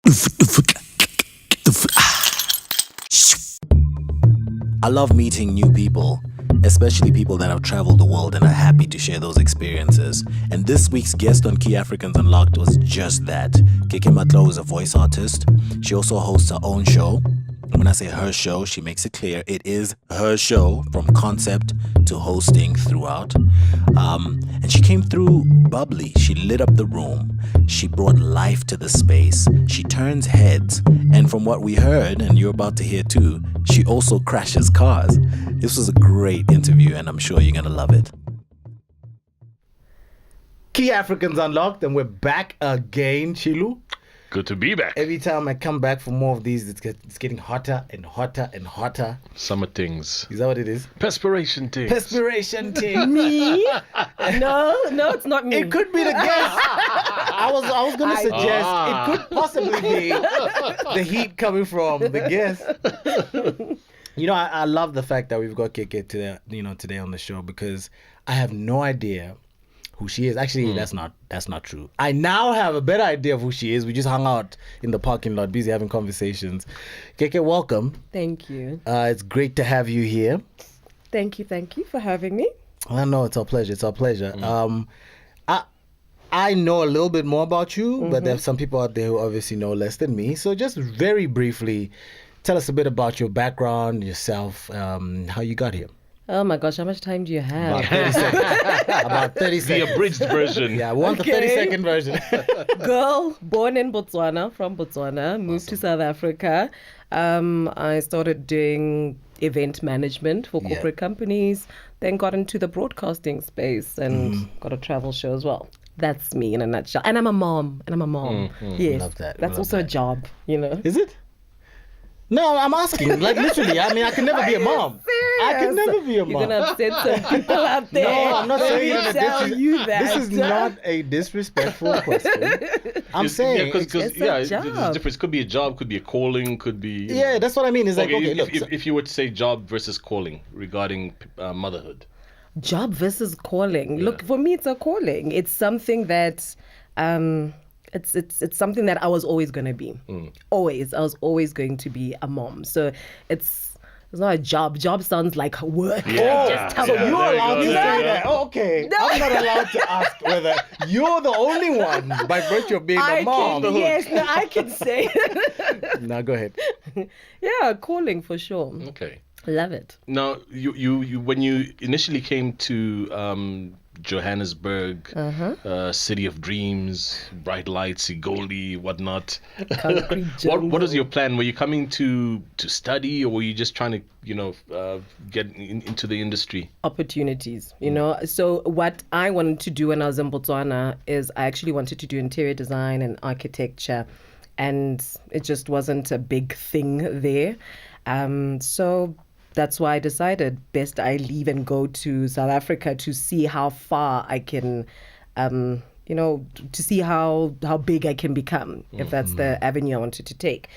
I love meeting new people, especially people that have traveled the world and are happy to share those experiences. And this week's guest on Key Africans Unlocked was just that. Keke Matlou is a voice artist. She also hosts her own show. And when I say her show, she makes it clear it is her show from concept to hosting throughout. And she came through bubbly. She lit up the room. She brought life to the space. She turns heads. And from what we heard, and you're about to hear too, she also crashes cars. This was a great interview, and I'm sure you're going to love it. Key Africans Unlocked, and we're back again, Chilu. Good to be back. Every time I come back for more of these, it's getting hotter and hotter and hotter. Summer things. Is that what it is? Perspiration things. Perspiration things. Me? No, it's not me. It could be the guest. I was going to suggest it could possibly be the heat coming from the guest. You know, I love the fact that we've got Keke today on the show, because I have no idea who she is. Actually, that's not true. I now have a better idea of who she is. We just hung out in the parking lot, busy having conversations. Keke, welcome. Thank you. It's great to have you here. Thank you for having me. I know, it's our pleasure. I know a little bit more about you, but there's some people out there who obviously know less than me. So just very briefly, tell us a bit about your background, yourself, how you got here. Oh my gosh, how much time do you have? About 30 seconds. About 30 seconds. The abridged version. Yeah, I want the 30-second version. Girl, born in Botswana, from Botswana, moved to South Africa. I started doing event management for corporate companies, then got into the broadcasting space and got a travel show as well. That's me in a nutshell. And I'm a mom. Yes, Love that. That's also a job, you know. Is it? No, I'm asking. Like, literally, I mean, I can never be a mom. I can never be a mom. You're going to upset some people out there. No, I'm not saying Let me tell you that. This is not a disrespectful question. I'm saying it's a there's job. a difference. Could be a job, could be a calling, could be... Yeah, that's what I mean. It's like, okay, look. If you were to say job versus calling regarding motherhood. Job versus calling. Yeah. Look, for me, it's a calling. It's something that... It's something that I was always going to be. Always. I was always going to be a mom. So it's not a job. Job sounds like work. Yeah. So you're allowed to say that. Oh, okay. No. I'm not allowed to ask whether you're the only one by virtue of being a mom. I can say. Now go ahead. Yeah, calling for sure. Okay. Love it. Now, you when you initially came to Johannesburg, city of dreams, bright lights, Igoli, whatnot. What was your plan? Were you coming to study, or were you just trying to, get into the industry? Opportunities, So what I wanted to do when I was in Botswana is I actually wanted to do interior design and architecture, and it just wasn't a big thing there. So that's why I decided best I leave and go to South Africa to see how far I can, to see how big I can become, if that's the avenue I wanted to take.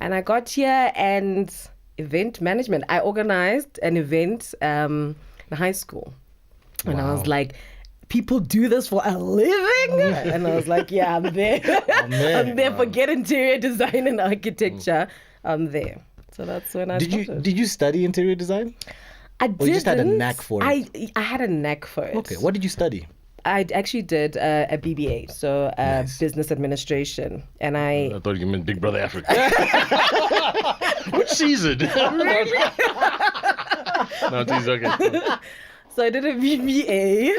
And I got here, and event management. I organized an event in high school. Wow. And I was like, people do this for a living? And I was like, yeah, I'm there. I'm there. Forget interior design and architecture. I'm there. So that's when I started. Did you study interior design? I didn't. Or you just had a knack for it? I had a knack for it. Okay, what did you study? I actually did a BBA, so business administration. And I thought you meant Big Brother Africa. Which season? Really? No, it's okay. So I did a BBA,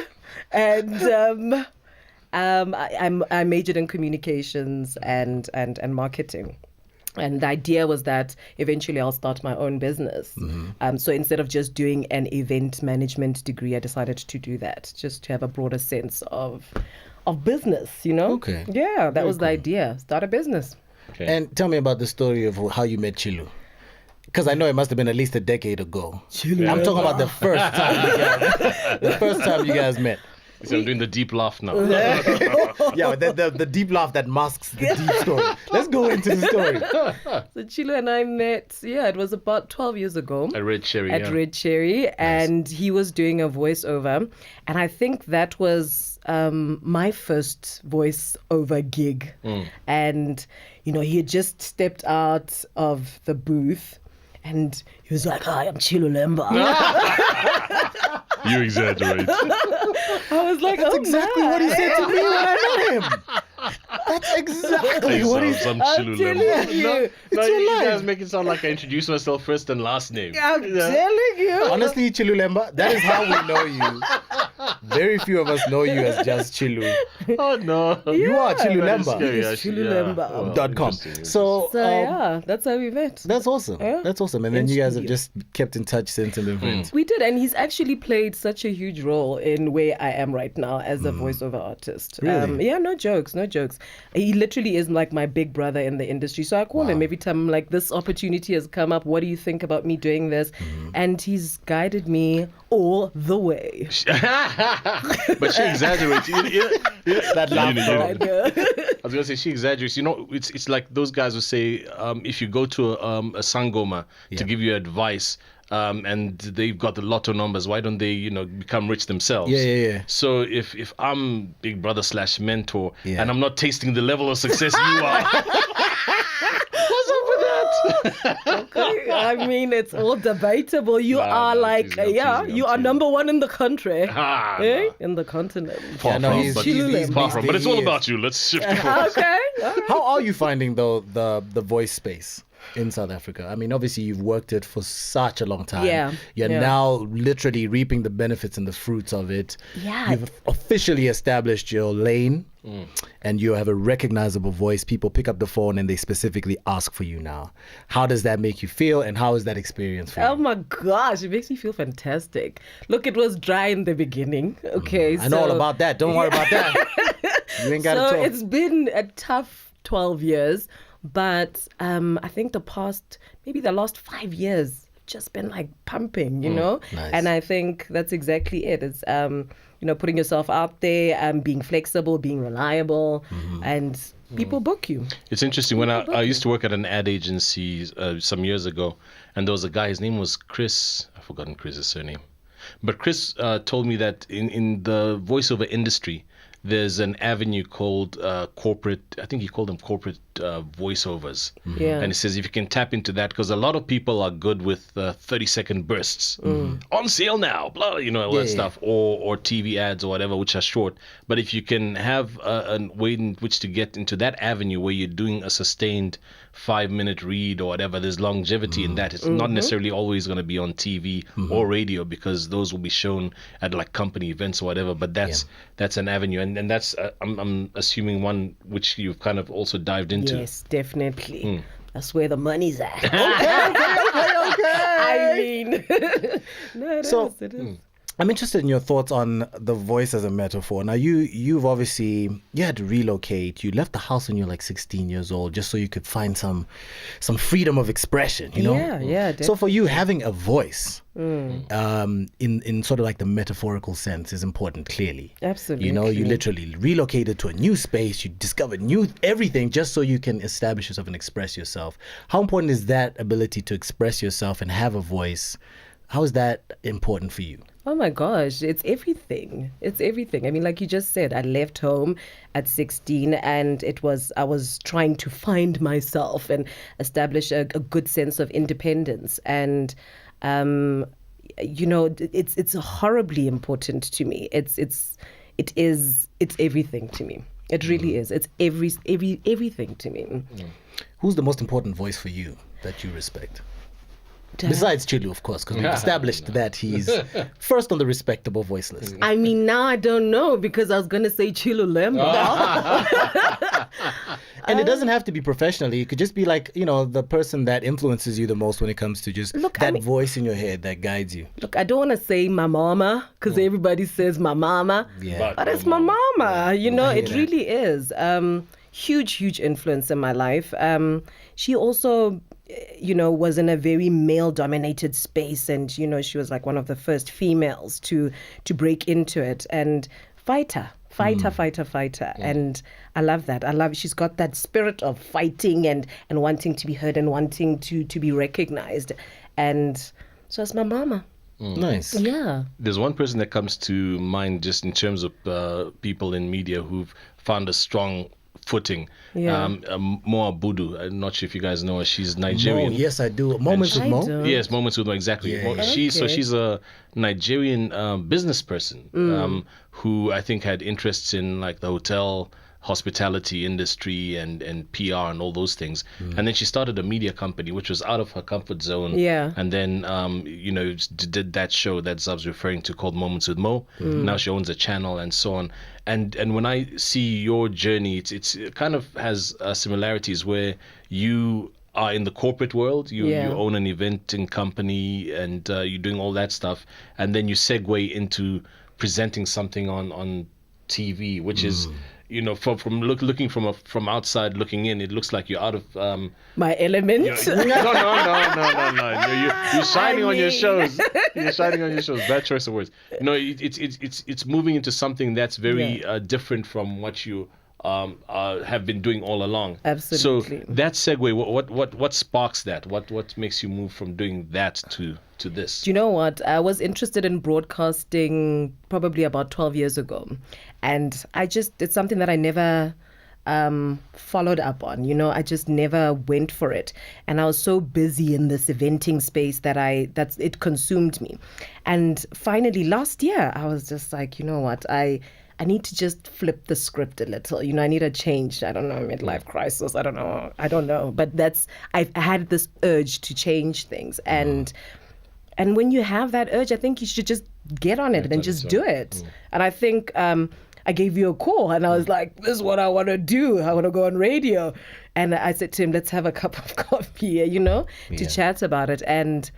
and I majored in communications and marketing. And the idea was that eventually I'll start my own business. So instead of just doing an event management degree, I decided to do that, just to have a broader sense of business, Okay. Yeah, that was the idea. Start a business. Okay. And tell me about the story of how you met Chilu. Because I know it must have been at least a decade ago. Chilu. I'm talking about the first time you guys met. So I'm doing the deep laugh now. Yeah, the deep laugh that masks the deep story. Let's go into the story. So Chilu and I met, it was about 12 years ago. At Red Cherry. Red Cherry. Nice. And he was doing a voiceover. And I think that was my first voice-over gig. And, he had just stepped out of the booth and he was like, "Hi, I'm Chilulemba." You exaggerate. I was like, That's "Oh, exactly my." what he said to me when I met him. That's exactly what he said. I'm I'm Chilulemba. telling you. No, your you life. guys make it sound like I introduced myself first and last name. I'm telling you. Honestly, Chilulemba, that is how we know you. Very few of us know you as just Chilu. Oh no. You are That is Chilulemba. scary, It's actually. Chilulemba. Well, .com. interesting. So, So that's how we met. that's awesome. Yeah. That's awesome. And then In you guys have studio. just kept in touch since and been friends. We did, and he's actually played such a huge role in where I am right now as a voiceover artist. Really? Yeah, no jokes. He literally is like my big brother in the industry. So I call him every time I'm like, this opportunity has come up. What do you think about me doing this? And he's guided me all the way. But she exaggerates. That laugh. I know. I was gonna say she exaggerates. It's like those guys who say if you go to a sangoma to give you advice, and they've got the lotto numbers, why don't they become rich themselves? Yeah. So if I'm big brother / mentor Yeah. and I'm not tasting the level of success you are, what's up with that? I mean, it's all debatable. You are no, like, I'm teasing, I'm you are teasing. number one in the country. No. In the continent. Far no, from, he's- but he's far mixed from. But it's all ideas. about you. Let's shift the focus. Okay. all right. How are you finding though the voice space in South Africa? I mean, obviously you've worked it for such a long time. Yeah, You're yeah. now literally reaping the benefits and the fruits of it. Yeah. You've officially established your lane and you have a recognizable voice. People pick up the phone and they specifically ask for you now. How does that make you feel and how is that experience for Oh you? my gosh, it makes me feel fantastic. Look, it was dry in the beginning. Okay, I know all about that. Don't worry about that. You ain't got to So talk. it's been a tough 12 years, but I think maybe the last 5 years, just been like pumping, Nice. And I think that's exactly it. It's putting yourself out there, being flexible, being reliable, and people book you. It's interesting. When I used to work at an ad agency some years ago, and there was a guy, his name was Chris. I've forgotten Chris's surname. But Chris told me that in the voiceover industry, there's an avenue called corporate, I think he called them corporate voiceovers. Yeah. And he says if you can tap into that, because a lot of people are good with 30-second bursts. On sale now, blah, all that stuff, or TV ads or whatever, which are short. But if you can have a way in which to get into that avenue where you're doing a sustained 5-minute read or whatever, there's longevity in that. It's not necessarily always going to be on TV or radio, because those will be shown at like company events or whatever. But that's an avenue, and that's I'm assuming one which you've kind of also dived into. Yes, definitely. That's where the money's at. Okay. I mean, no, it So- is. It is. I'm interested in your thoughts on the voice as a metaphor. Now, you've obviously, you had to relocate. You left the house when you were like 16 years old just so you could find some freedom of expression, you know? Yeah, So for you, having a voice in sort of like the metaphorical sense is important, clearly. Absolutely. You literally relocated to a new space. You discovered everything just so you can establish yourself and express yourself. How important is that ability to express yourself and have a voice? How is that important for you? Oh my gosh, it's everything. It's everything. I mean, like you just said, I left home at 16 and I was trying to find myself and establish a good sense of independence. And, it's horribly important to me. It's everything to me. It really is. It's everything to me. Who's the most important voice for you that you respect? Besides Chilu, of course, because we've established that he's first on the respectable voice list. I mean, now I don't know because I was going to say Chilulemba. And it doesn't have to be professionally. It could just be like, the person that influences you the most when it comes to just voice in your head that guides you. Look, I don't want to say my mama because everybody says my mama. Yeah. But it's my mama. It that. really is. Huge influence in my life. She also was in a very male-dominated space, and she was like one of the first females to break into it, and fighter. And I love that. She's got that spirit of fighting and wanting to be heard and wanting to be recognized, and so it's my mama. Nice. Yeah. There's one person that comes to mind just in terms of people in media who've found a strong footing. Yeah. Moa Budu. I'm not sure if you guys know her. She's Mo, Nigerian. yes, I do. Moments with I Mo. don't. Yes, Moments with Mo, exactly. Yeah, yeah. She's a Nigerian business person who I think had interests in like the hotel hospitality industry and PR and all those things. And then she started a media company, which was out of her comfort zone. Yeah. And then, did that show that Zab's referring to called Moments with Mo. Now she owns a channel and so on. And when I see your journey, it kind of has similarities where you are in the corporate world. You own an eventing company and you're doing all that stuff. And then you segue into presenting something on TV, which is... from looking from outside looking in, it looks like you're out of My element. no. You're shining on your shows. You're shining on your shows. Bad choice of words. It's moving into something that's very different from what you have been doing all along. Absolutely. So that segue, what sparks that? What makes you move from doing that to this? Do you know what? I was interested in broadcasting probably about 12 years ago. And it's something that I never followed up on. I just never went for it. And I was so busy in this eventing space that it consumed me. And finally last year, I was just like, you know what? I need to just flip the script a little. I need a change. I don't know, midlife crisis. I don't know. But I had this urge to change things. And when you have that urge, I think you should just get on it and just do it. And I think I gave you a call and I was like, this is what I want to do. I want to go on radio. And I said to him, let's have a cup of coffee, to chat about it. And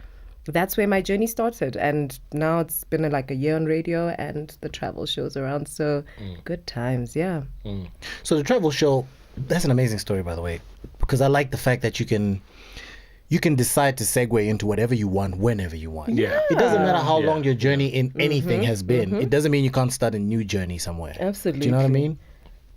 that's where my journey started. And now it's been like a year on radio and the travel shows around. So good times, yeah. So the travel show, that's an amazing story, by the way, because I like the fact that you can decide to segue into whatever you want, whenever you want. Yeah. It doesn't matter how long your journey in anything has been. It doesn't mean you can't start a new journey somewhere. Absolutely. Do you know what I mean?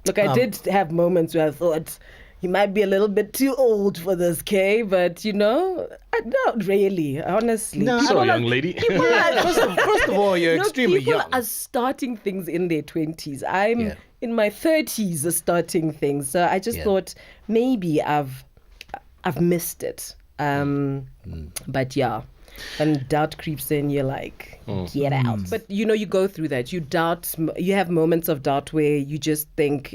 Look, I did have moments where I thought, he might be a little bit too old for this, Kay, but not really, honestly. No, So, young lady. First of all, you're extremely people young. are starting things in their 20s. I'm in my 30s starting things. So I just thought maybe I've missed it. But yeah, when doubt creeps in, you're like, get out. But you go through that. You doubt, you have moments of doubt where you just think,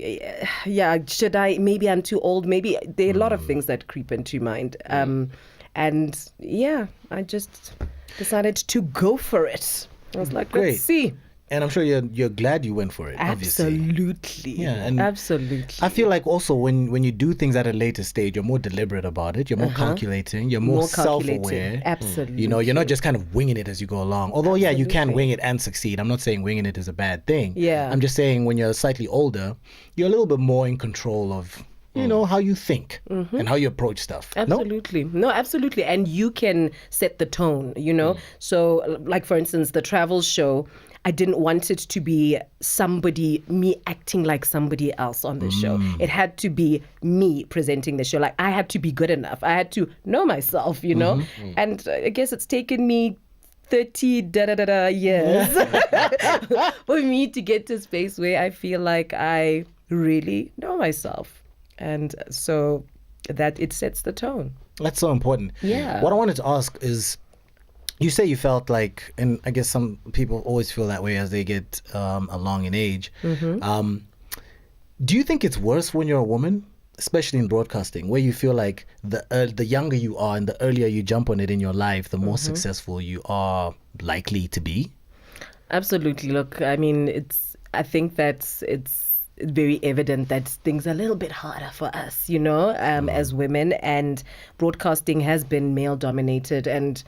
should I, maybe I'm too old, maybe there are a lot of things that creep into your mind. And I just decided to go for it. I was like, Great. let's see. And I'm sure you're glad you went for it, obviously. Absolutely. Yeah, and absolutely. I feel like also when you do things at a later stage, you're more deliberate about it. You're more calculating. You're more self-aware. Absolutely. You're not just kind of winging it as you go along. Although, you can wing it and succeed. I'm not saying winging it is a bad thing. Yeah. I'm just saying when you're slightly older, you're a little bit more in control of how you think and how you approach stuff. Absolutely. No, absolutely. And you can set the tone, So, like, for instance, the travel show, I didn't want it to be me acting like somebody else on the show. It had to be me presenting the show. Like, I had to be good enough. I had to know myself, And I guess it's taken me 30 years for me to get to a space where I feel like I really know myself. And so that it sets the tone. That's so important. Yeah. What I wanted to ask is, you say you felt like, and I guess some people always feel that way as they get along in age. Do you think it's worse when you're a woman, especially in broadcasting, where you feel like the younger you are and the earlier you jump on it in your life, the more successful you are likely to be? Absolutely. Look, I mean, I think that it's very evident that things are a little bit harder for us, as women, and broadcasting has been male dominated, and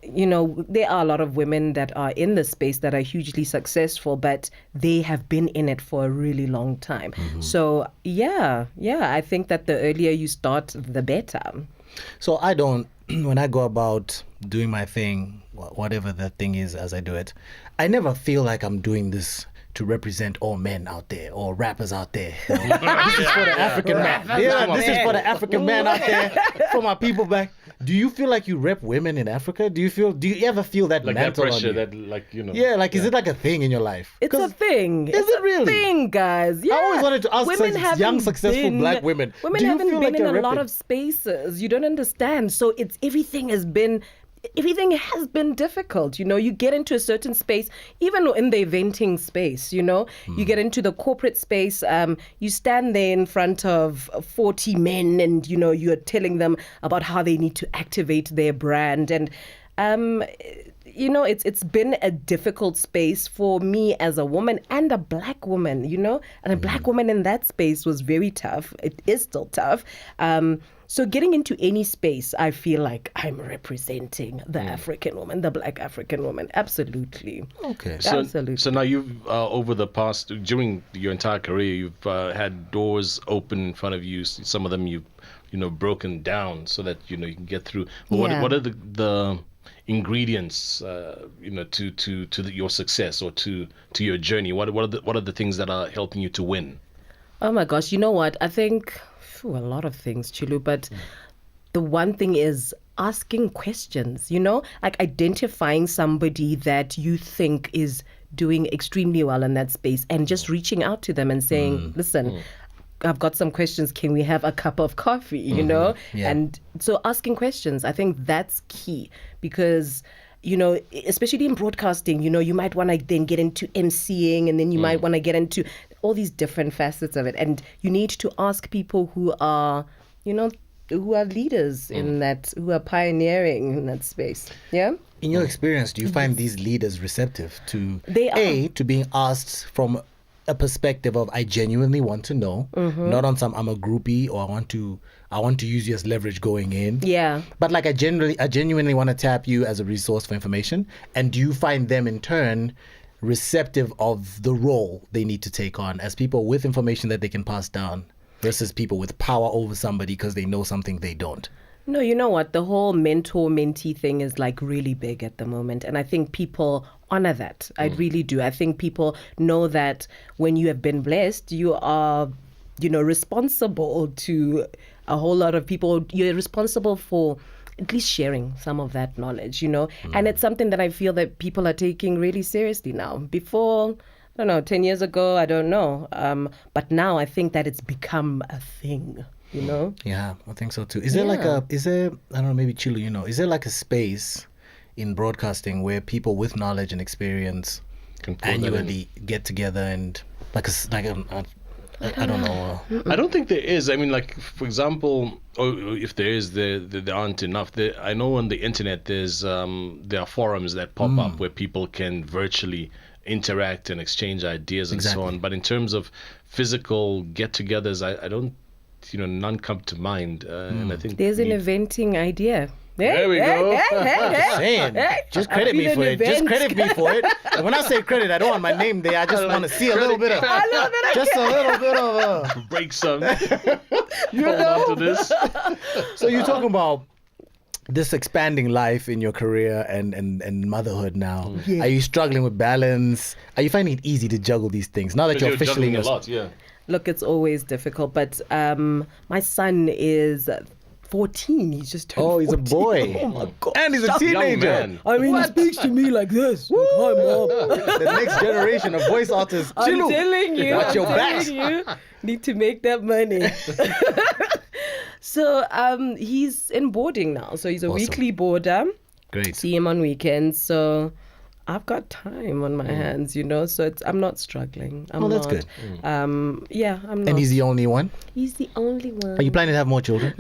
there are a lot of women that are in this space that are hugely successful, but they have been in it for a really long time. So, I think that the earlier you start, the better. So when I go about doing my thing, whatever that thing is as I do it, I never feel like I'm doing this to represent all men out there, or rappers out there. This is for the African man. This is for the African man out there, for my people back. Do you feel like you rep women in Africa? Do you ever feel that Like that mantle on pressure, you? that like, you know. Yeah, like is it like a thing in your life? It's a 'Cause thing. Is It's it a really? thing, guys. Yeah. I always wanted to ask Women such haven't young, successful black women. Women do you haven't feel been like in you're a lot repping? of spaces. You don't understand. So everything has been difficult. You get into a certain space, even in the eventing space, you get into the corporate space, you stand there in front of 40 men and, you're telling them about how they need to activate their brand. And, it's been a difficult space for me as a woman and a black woman, and a black woman in that space was very tough. It is still tough. So getting into any space, I feel like I'm representing the African woman, the black African woman. Absolutely. Okay. Absolutely. So now you've, during your entire career, you've had doors open in front of you. Some of them you've, broken down so that, you can get through. But what are the ingredients, to your success or to your journey? What are the things that are helping you to win? Oh my gosh, you know what? I think a lot of things, Chilu, but the one thing is asking questions, like identifying somebody that you think is doing extremely well in that space and just reaching out to them and saying, listen, I've got some questions. Can we have a cup of coffee, Yeah. And so asking questions, I think that's key because especially in broadcasting, you might want to then get into emceeing and then you might want to get into all these different facets of it. And you need to ask people who are, who are leaders in that, who are pioneering in that space. Yeah. In your experience, do you find these leaders receptive to to being asked from a perspective of I genuinely want to know, not on some I'm a groupie or I want to use you as leverage going in. Yeah. But like I genuinely want to tap you as a resource for information. And do you find them in turn receptive of the role they need to take on as people with information that they can pass down versus people with power over somebody because they know something they don't? No, you know what? The whole mentor-mentee thing is like really big at the moment. And I think people honor that. I really do. I think people know that when you have been blessed, you are, responsible to a whole lot of people. You're responsible for at least sharing some of that knowledge, And it's something that I feel that people are taking really seriously now. Before, I don't know, 10 years ago, I don't know. But now I think that it's become a thing. Yeah, I think so too. Is there I don't know, maybe Chilu, is there like a space in broadcasting where people with knowledge and experience Can pull that annually get together and I don't know. I don't think there is. I mean, like, for example, if there is, there aren't enough. I know on the internet there are forums that pop up where people can virtually interact and exchange ideas and so on. But in terms of physical get-togethers, I don't, none come to mind. And I think there's an eventing idea. There we go. Just saying. Just credit me for it. Just credit me for it. And when I say credit, I don't want my name there. I just want to see a little bit of break some. Hold on to this. So you're talking about this expanding life in your career and motherhood now. Are you struggling with balance? Are you finding it easy to juggle these things now that you're officially juggling a lot? Yeah. Look, it's always difficult, but my son is 14. He's just turned 14. He's a boy. Oh my God. And he's a teenager. I mean, he speaks to me like this. Like, hi, Mom. The next generation of voice artists. I'm Chilu, telling you. watch your I'm back. telling you. Need to make that money. So he's in boarding now. So he's a weekly boarder. Great. See him on weekends. So I've got time on my hands, so I'm not struggling. That's good. I'm not. And he's the only one? He's the only one. Are you planning to have more children?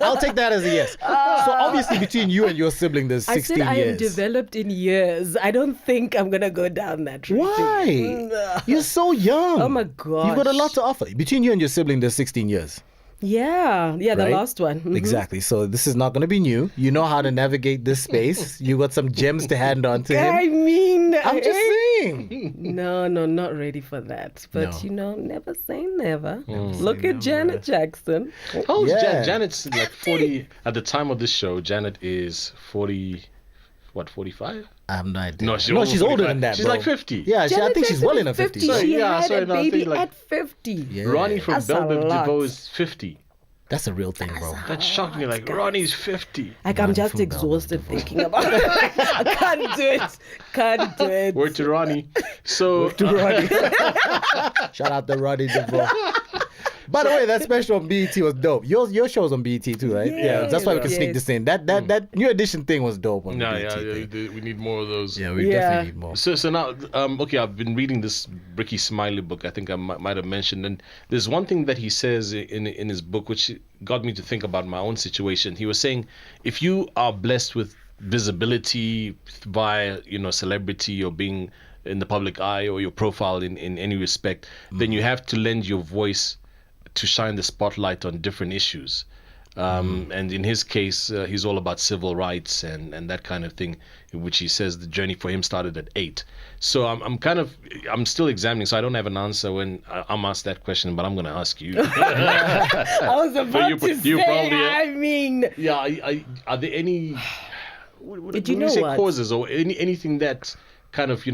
I'll take that as a yes. So obviously between you and your sibling there's 16 years. I said I am developed in years. I don't think I'm going to go down that route. Why? You're so young. Oh my gosh. You've got a lot to offer. Between you and your sibling there's 16 years. Yeah, the Right? last one. Mhm. Exactly. So this is not going to be new. You know how to navigate this space. You got some gems to hand on to him. I mean, I'm just saying. No, not ready for that. But No. never say never. Look at Janet Jackson. How old is Yeah. Janet's like 40 at the time of this show. Janet is 40. What, 45? I have no idea. No, she's older than that. She's bro. like 50. Yeah, I Janet think she's Jackson well is in her 50s. 50. She Yeah, had sorry, a no, I'm baby thinking like- at 50. Yeah. Ronnie from That's Belle a Biv lot. DeVoe is 50. That's a real thing, bro. That shocked me. Like, Ronnie's 50. Like, I'm just exhausted thinking about it. I can't do it. Can't do it. Word to Ronnie. So, Shout out to Ronnie DeVoe. By the way, that special on BET was dope. Your show was on BET too, right? Yeah, That's why we can sneak yes. this in. That New Edition thing was dope on yeah, BET thing. we need more of those. Yeah, we Yeah. definitely need more. So now, okay, I've been reading this Ricky Smiley book. I think I might have mentioned, and there's one thing that he says in his book which got me to think about my own situation. He was saying, if you are blessed with visibility via celebrity or being in the public eye or your profile in any respect, then you have to lend your voice to shine the spotlight on different issues. And in his case, he's all about civil rights and that kind of thing, in which he says the journey for him started at 8. So I'm still examining, so I don't have an answer when I'm asked that question, but I'm going to ask you. I was about to say, I mean... Yeah, are there any... Did you when know say what? causes or anything that kind of,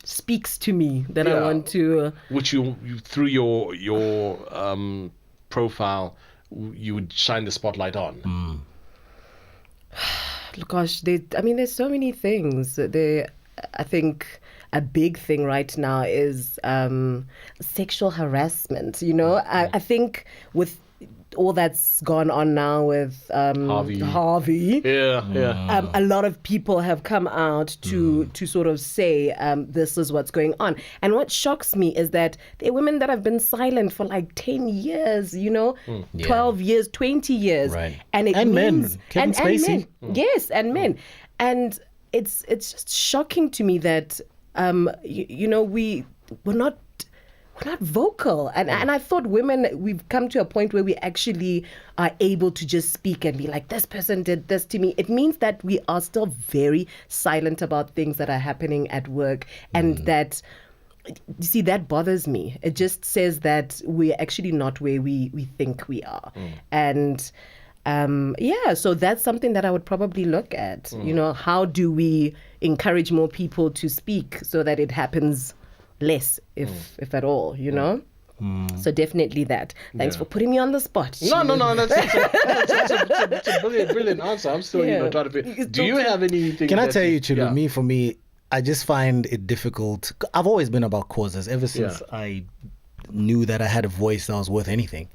speaks to me that I Yeah. want to... which you through your profile you would shine the spotlight on? Gosh, there's so many things. I think a big thing right now is sexual harassment. I think with all that's gone on now with Harvey. Yeah. A lot of people have come out to sort of say this is what's going on. And what shocks me is that there are women that have been silent for like 10 years, 12 years, 20 years. Right. And And men. means, Kevin Spacey. men. Yes, and men. And it's just shocking to me that we're not vocal. And I thought women, we've come to a point where we actually are able to just speak and be like, this person did this to me. It means that we are still very silent about things that are happening at work. And that, you see, that bothers me. It just says that we're actually not where we think we are. And so that's something that I would probably look at. How do we encourage more people to speak so that it happens less, if at all, So definitely that. Thanks for putting me on the spot. No, that's a brilliant answer. I'm still trying to. Do you have anything? Can I tell you, Chilu, for me, I just find it difficult. I've always been about causes ever since I knew that I had a voice that was worth anything.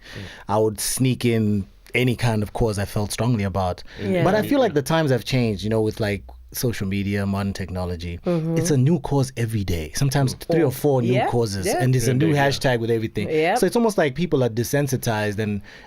I would sneak in any kind of cause I felt strongly about. Yeah. But I feel like the times have changed, with like social media, modern technology. It's a new cause every day. Sometimes 3 or 4 new causes, and there's a new hashtag with everything. Yep. So it's almost like people are desensitized,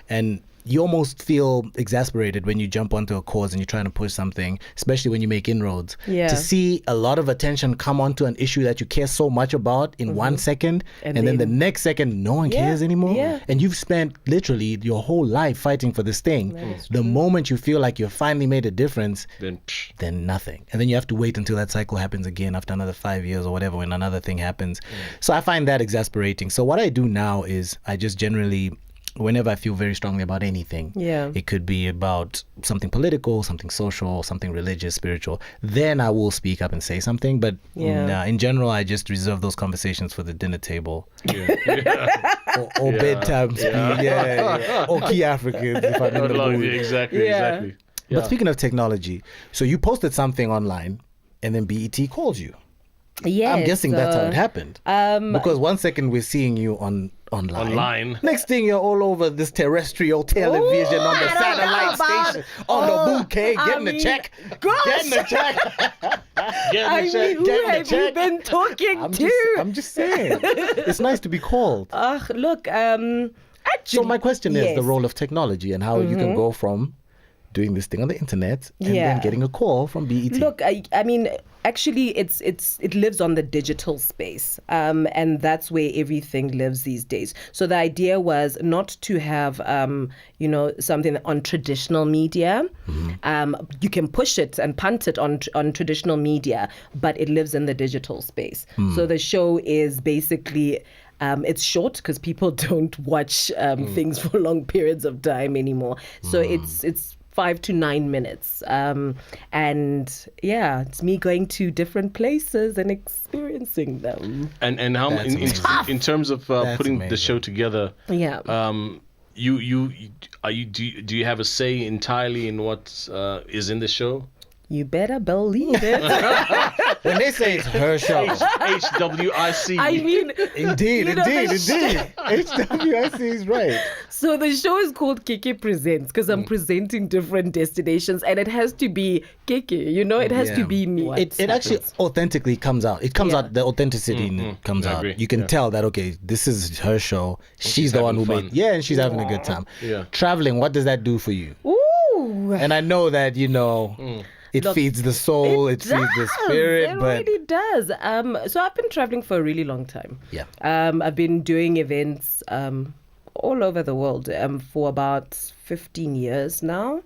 and you almost feel exasperated when you jump onto a cause and you're trying to push something, especially when you make inroads. Yeah. To see a lot of attention come onto an issue that you care so much about in 1 second, and then the next second no one cares anymore. Yeah. And you've spent literally your whole life fighting for this thing. The moment you feel like you've finally made a difference, then nothing. And then you have to wait until that cycle happens again after another 5 years or whatever when another thing happens. So I find that exasperating. So what I do now is I just generally, whenever I feel very strongly about anything, it could be about something political, something social, something religious, spiritual, then I will speak up and say something. But in general, I just reserve those conversations for the dinner table or bedtime speak, or key Africans if I'm in the mood. Exactly. But speaking of technology, so you posted something online and then BET calls you. Yes, I'm guessing that's how it happened. Because 1 second we're seeing you online. Next thing you're all over this terrestrial television on the satellite station on the bouquet, getting a check. Getting a check. Who have you been talking to? I'm just saying. It's nice to be called. Look, actually, So my question is the role of technology and how you can go from doing this thing on the internet and then getting a call from BET. Look, I mean, actually, it lives on the digital space, and that's where everything lives these days. So the idea was not to have, something on traditional media. You can push it and punt it on traditional media, but it lives in the digital space. So the show is basically. It's short because people don't watch things for long periods of time anymore. So it's 5 to 9 minutes. It's me going to different places and experiencing them. And how in terms of putting the show together, do you have a say entirely in what is in the show? You better believe it. When they say it's her show. HWIC. I mean, Indeed. HWIC is right. so the show is called Keke Presents because I'm presenting different destinations, and it has to be Keke, it has to be me. It actually authentically comes out. It comes out, the authenticity comes I out. agree. You can tell that, okay, this is her show. She's the one who having made. fun. Yeah, and she's having a good time. Yeah. Traveling, what does that do for you? Ooh. And I know that, it Look, feeds the soul, it feeds the spirit, It but really does. So I've been traveling for a really long time. yeah. I've been doing events all over the world for about 15 years now.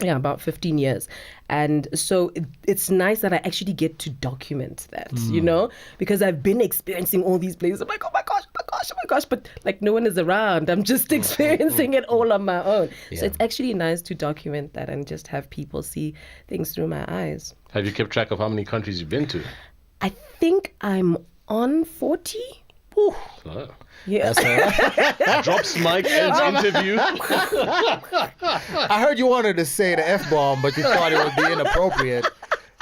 Yeah, about 15 years. And so it's nice that I actually get to document that, because I've been experiencing all these places. I'm like, oh my gosh. But like no one is around. I'm just experiencing it all on my own. So it's actually nice to document that and just have people see things through my eyes. Have you kept track of how many countries you've been to? I think I'm on 40. Oh. Yeah. Drops mic, ends interview. I heard you wanted to say the F-bomb, but you thought it would be inappropriate.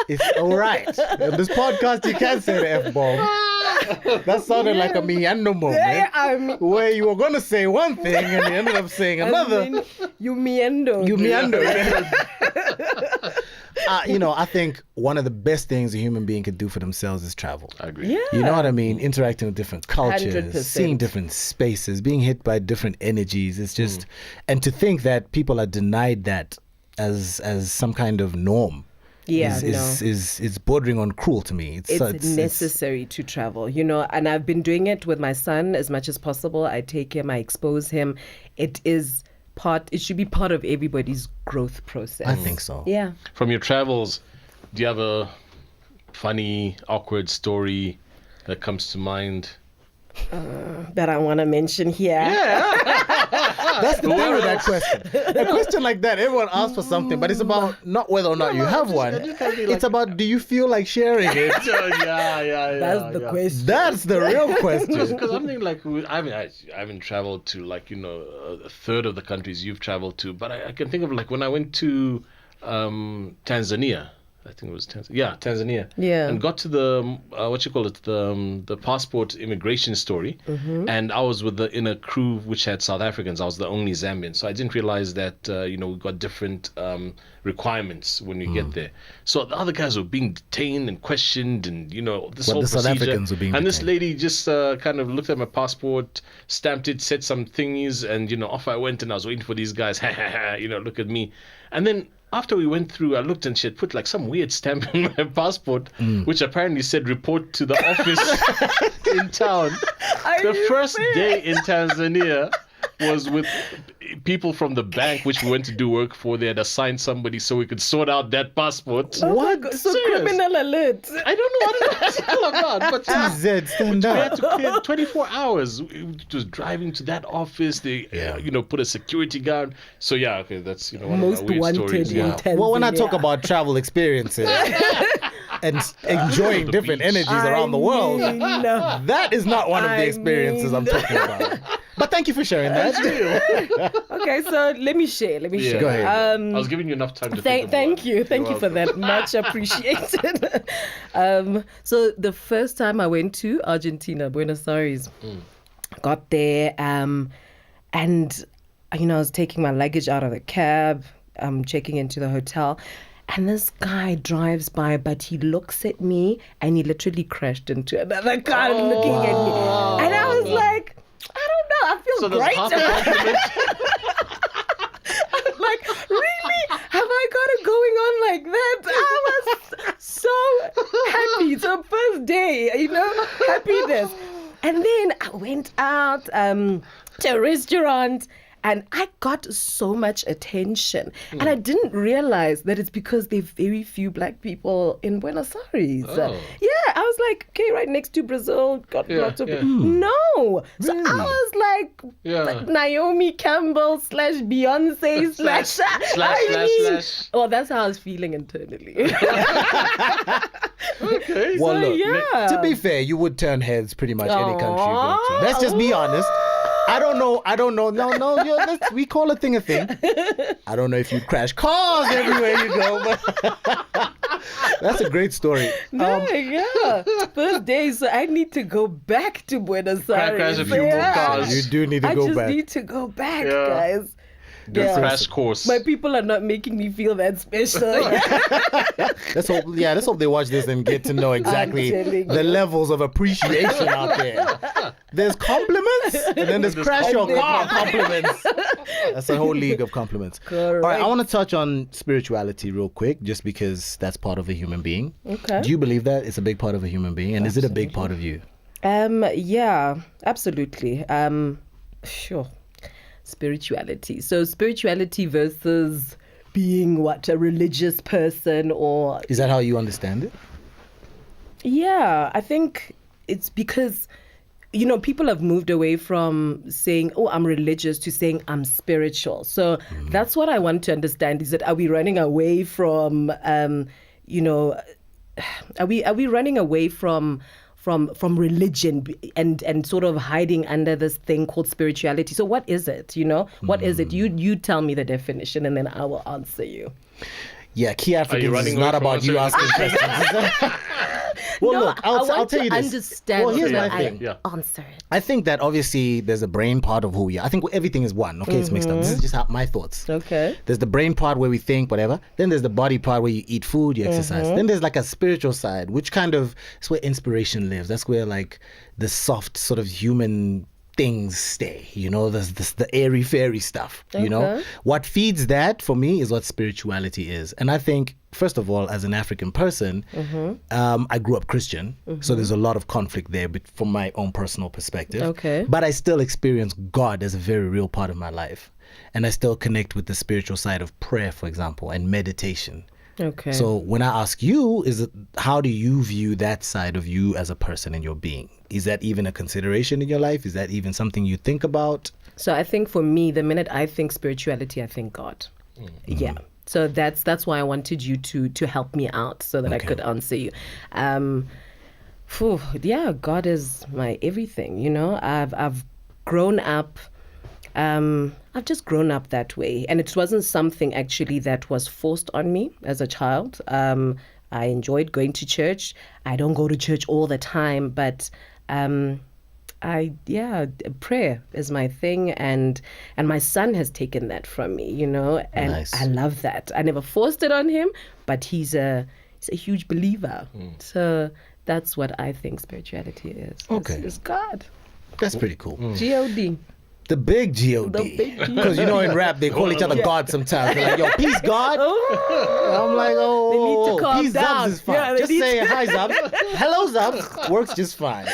It's all right. On this podcast, you can say the F-bomb. That sounded like a meando moment, where you were going to say one thing and you ended up saying another. And then you meander. I think one of the best things a human being could do for themselves is travel. I agree. Yeah. You know what I mean? Interacting with different cultures, 100%. seeing different spaces, being hit by different energies. It's just, and to think that people are denied that as some kind of norm. Yeah, is bordering on cruel to me. It's necessary to travel, and I've been doing it with my son as much as possible. I take him, I expose him. It should be part of everybody's growth process. I think so. Yeah. From your travels, do you have a funny, awkward story that comes to mind? That I want to mention here. That's the thing with that question. A question like that, everyone asks for something, but it's about not whether or not you have one. It's about, do you feel like sharing it? That's the question. That's the real question. Because I'm thinking I haven't traveled to a third of the countries you've traveled to, but I can think of when I went to Tanzania. I think it was Tanzania. Yeah. And got to the the passport immigration story, and I was in a crew which had South Africans. I was the only Zambian, so I didn't realize that we got different requirements when you get there. So the other guys were being detained and questioned, and this whole the South procedure. Africans were being and this detained. lady just kind of looked at my passport, stamped it, said some thingies, and off I went, and I was waiting for these guys. Look at me, and then. After we went through, I looked and she had put some weird stamp in my passport, which apparently said report to the office in town. The first day in Tanzania was with people from the bank which we went to do work for. They had assigned somebody so we could sort out that passport. What? So Serious? criminal alert. I don't know what it's all about, but TZ, stand we had up. to clear 24 hours. Just driving to that office. They, put a security guard. So that's one Most of my weird wanted stories. in Tanzania. Well, when I talk about travel experiences and enjoying The different beach. energies around the world, No. that is not one of the experiences I'm talking about. But thank you for sharing that. Okay, so let me share. Yeah. Go ahead. I was giving you enough time to think of Thank one. you for that. Much appreciated. So the first time I went to Argentina, Buenos Aires, got there, and I was taking my luggage out of the cab, checking into the hotel, and this guy drives by, but he looks at me and he literally crashed into another car looking at me, and I was like, I don't know, I feel So there's great. half a compliment. Like, really? Have I got it going on like that? I was so happy. So first day, happiness. And then I went out to a restaurant and I got so much attention. And I didn't realize that it's because there are very few black people in Buenos Aires. Oh. Yeah, I was like, okay, right next to Brazil, got lots of people. Hmm. No. So I was like Naomi Campbell / Beyonce slash. Oh, that's how I was feeling internally. Okay. Well, So, look, yeah. to be fair, you would turn heads pretty much any country you go to. Let's just be honest. I don't know. No. We call a thing a thing. I don't know if you crash cars everywhere you go, but that's a great story. Yeah. First day, so I need to go back to Buenos Aires. Crash a few more cars. You do need to go back. I just need to go back, Yeah. guys. Do a crash course. My people are not making me feel that special. Let's hope they watch this and get to know exactly telling the you. levels of appreciation out there. There's compliments, and then there's crash your car compliments. That's a whole league of compliments. Correct. All right, I want to touch on spirituality real quick, just because that's part of a human being. Okay. Do you believe that it's a big part of a human being, and is it a big part of you? Yeah, absolutely. Sure. Spirituality. So spirituality versus being what, a religious person, or Is that how you understand it? yeah, I think it's because people have moved away from saying, oh, I'm religious, to saying I'm spiritual. So that's what I want to understand, is that are we running away from are we running away from religion and sort of hiding under this thing called spirituality? So what is it? What is it? You tell me the definition, and then I will answer you. Yeah, Key Africans is running not away from about you asking questions. Well, No, look, I I'll want tell you to this. understand Well, here's so my that thing. Yeah. I answer it. I think that obviously there's a brain part of who we are. I think everything is one. Okay, it's mixed up. This is just my thoughts. Okay. There's the brain part where we think, whatever. Then there's the body part where you eat food, you exercise. Then there's like a spiritual side, which kind of is where inspiration lives. That's where like the soft sort of human things stay. There's the airy fairy stuff. Okay. What feeds that for me is what spirituality is. And I think, first of all, as an African person, I grew up Christian, so there's a lot of conflict there, but from my own personal perspective. Okay. But I still experience God as a very real part of my life, and I still connect with the spiritual side of prayer, for example, and meditation. Okay. So when I ask you, how do you view that side of you as a person in your being? Is that even a consideration in your life? Is that even something you think about? So I think for me, the minute I think spirituality, I think God. Yeah. So that's why I wanted you to help me out so that I could answer you. God is my everything. I've grown up. I've just grown up that way, and it wasn't something actually that was forced on me as a child. I enjoyed going to church. I don't go to church all the time, but prayer is my thing, and my son has taken that from me, and Nice. I love that. I never forced it on him, but he's a huge believer. So that's what I think spirituality is. Okay. It's God. That's pretty cool. G-O-D. The big G-O-D. The big G-O-D. Because in rap, they call each other God sometimes. They're like, yo, peace, God. I'm like, oh, They need to calm peace, down. Zubs is fine. Yeah, they just need say to- hi, Zubs. Hello, Zubs. Works just fine.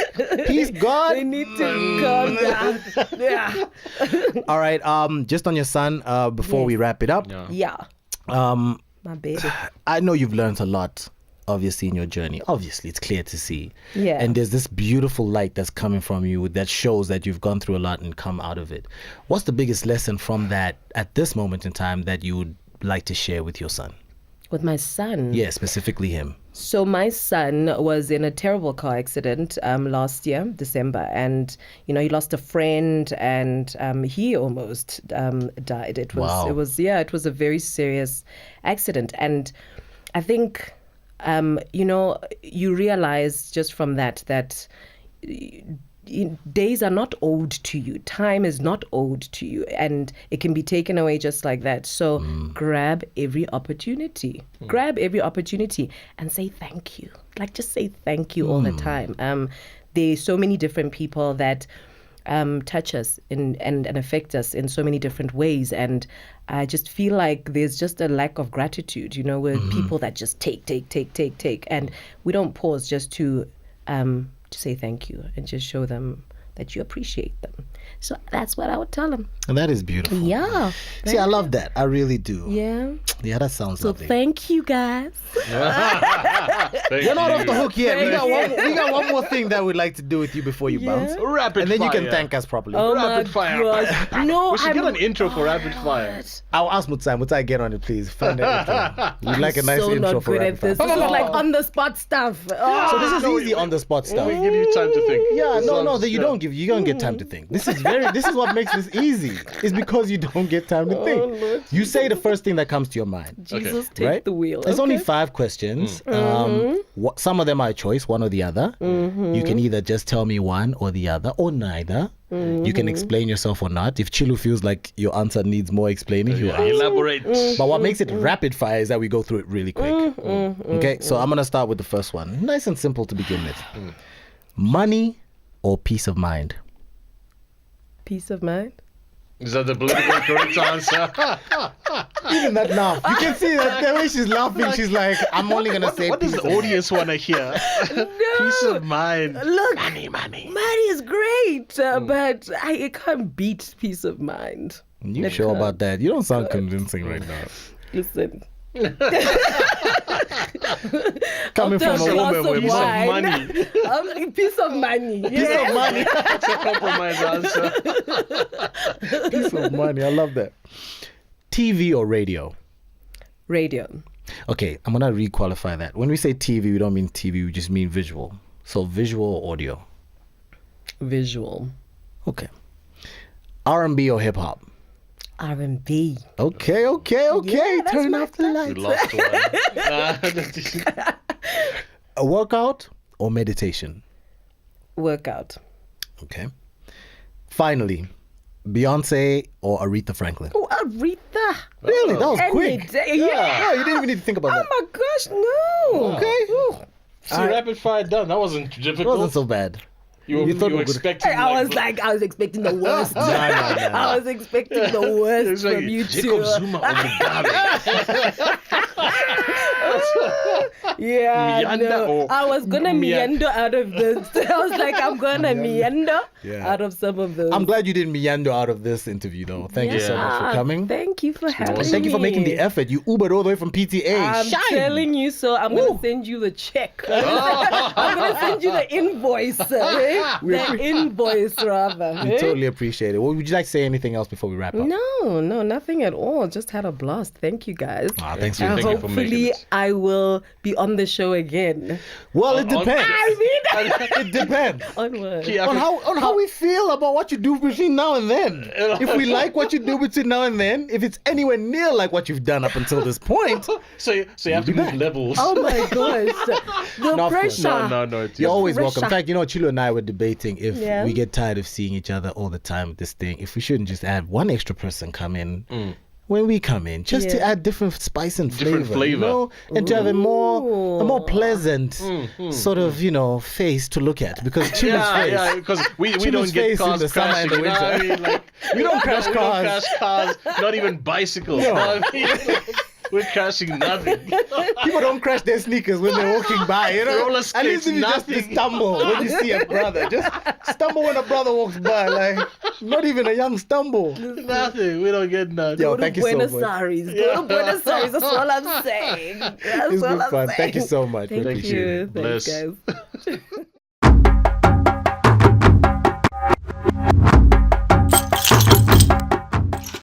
Peace, God. They need to calm down. Yeah. All right, just on your son, before we wrap it up, Yeah. um, My baby. I know you've learned a lot, obviously, in your journey. Obviously, it's clear to see. Yeah. And there's this beautiful light that's coming from you that shows that you've gone through a lot and come out of it. What's the biggest lesson from that at this moment in time that you would like to share with your son? With my son. Yeah, specifically him. So my son was in a terrible car accident last year, December, and he lost a friend, and he almost died. It was Wow. it was a very serious accident, and I think you realize just from that days are not owed to you. Time is not owed to you, and it can be taken away just like that. So grab every opportunity. Grab every opportunity and say thank you. Like, just say thank you all the time. There's so many different people that touch us and affect us in so many different ways, and I just feel like there's just a lack of gratitude, with people that just take, and we don't pause just to say thank you and just show them that you appreciate them. So that's what I would tell them. And that is beautiful. Yeah. See, I love that. I really do. Yeah. Yeah, that sounds So lovely. thank you guys. You're not off the hook yet. We Thank got one more thing that we'd like to do with you before you bounce. Rapid And then you fire. can thank us properly. Oh Rapid my fire. gosh. No, We should get an intro for rapid fire. I'll ask Mutsai. Mutsai, get on it, please. Find that intro. We'd like a nice so intro not for good rapid at this. fire. This is like on the spot stuff. Oh. So this is easy on the spot stuff. We give you time to think. Yeah, no, So, you don't get time to think. This is what makes this easy. It's because you don't get time to think. Lord. You say the first thing that comes to your mind. Jesus, take Right? the wheel. There's only Okay. 5 questions. Some of them are a choice, one or the other. You can either just tell me one or the other, or neither. You can explain yourself or not. If Chilu feels like your answer needs more explaining, he'll answer. Elaborate. But what makes it rapid fire is that we go through it really quick. Okay, so I'm gonna start with the first one. Nice and simple to begin with. Money or peace of mind? Peace of mind. Is that the political correct answer? Even that laugh. You can see that the way she's laughing, she's like, I'm only gonna say What does peace the of mind. audience want to hear? Peace of mind. Look, Money. money is great, but it can't beat peace of mind. You sure about that? You don't sound convincing right now. Listen. Coming from After a glass woman of with Piece of wine. money. Piece of money. piece of money. That's a compromise answer. Piece of money. I love that. TV or radio? Radio. Okay, I'm gonna requalify that. When we say TV, we don't mean TV, we just mean visual. So visual or audio? Visual. Okay. R&B or hip hop? R&B. Okay. Yeah, that's Turn my off the We lights. lost one. A workout or meditation? Workout. Okay. Finally, Beyonce or Aretha Franklin? Oh, Aretha. Really? That was Any quick. day. Yeah. No, you didn't even need to think about Oh that. my gosh, no. Okay. See, rapid fire done. That wasn't It difficult. wasn't so bad. You were thought it was good. expecting. I was expecting the worst. No. I was expecting the worst It's like from you Jacob two. Zuma on the Yeah, Meander no. or I was gonna meander out of this. I was like, I'm gonna meander Yeah. out of some of those. I'm glad you didn't meander out of this interview, though. Thank you so much for coming. Thank you for having And thank you for me. making the effort. You Ubered all the way from PTA. I'm Shine. telling you, so I'm gonna send you the check. I'm gonna send you the invoice. Eh? The invoice, rather. We eh? totally appreciate it. Well, would you like to say anything else before we wrap up? No, nothing at all. Just had a blast. Thank you guys. Thanks for And Thank you for making hopefully this. I will be on the show again. Well, it depends. I It depends. Onward. Yeah, on how we feel about what you do between now and then. If we like what you do between now and then, if it's anywhere near like what you've done up until this point, So you have to move levels. Oh my gosh. The No, of course. pressure. No. It's you're always Pressure. welcome. In fact, Chilo and I were debating if Yeah. we get tired of seeing each other all the time with this thing, if we shouldn't just add one extra person come in when we come in, just to Yeah. add different spice and flavor. Different flavor. You know? And to have a more Ooh. pleasant sort of, face to look at. Because Chilo's face. Yeah, because we Chilo's don't get face in cars the summer and the crashing. You know what I winter. mean? Like, We don't crash we don't cars. crash cars, not even bicycles. No. You know what I mean? We're crashing nothing. People don't crash their sneakers when they're walking by, you know. Roller At least skates, if you just nothing. stumble when you see a brother, just stumble when a brother walks by, like not even a young stumble. Nothing. We don't get nothing. Yo, Go to thank you so Buenos much. Aires. Go to Buenos Aires. That's all I'm saying. That's It's all good I'm fun. saying. Thank you so much. We Thank appreciate you. it. Thanks, Bless. guys.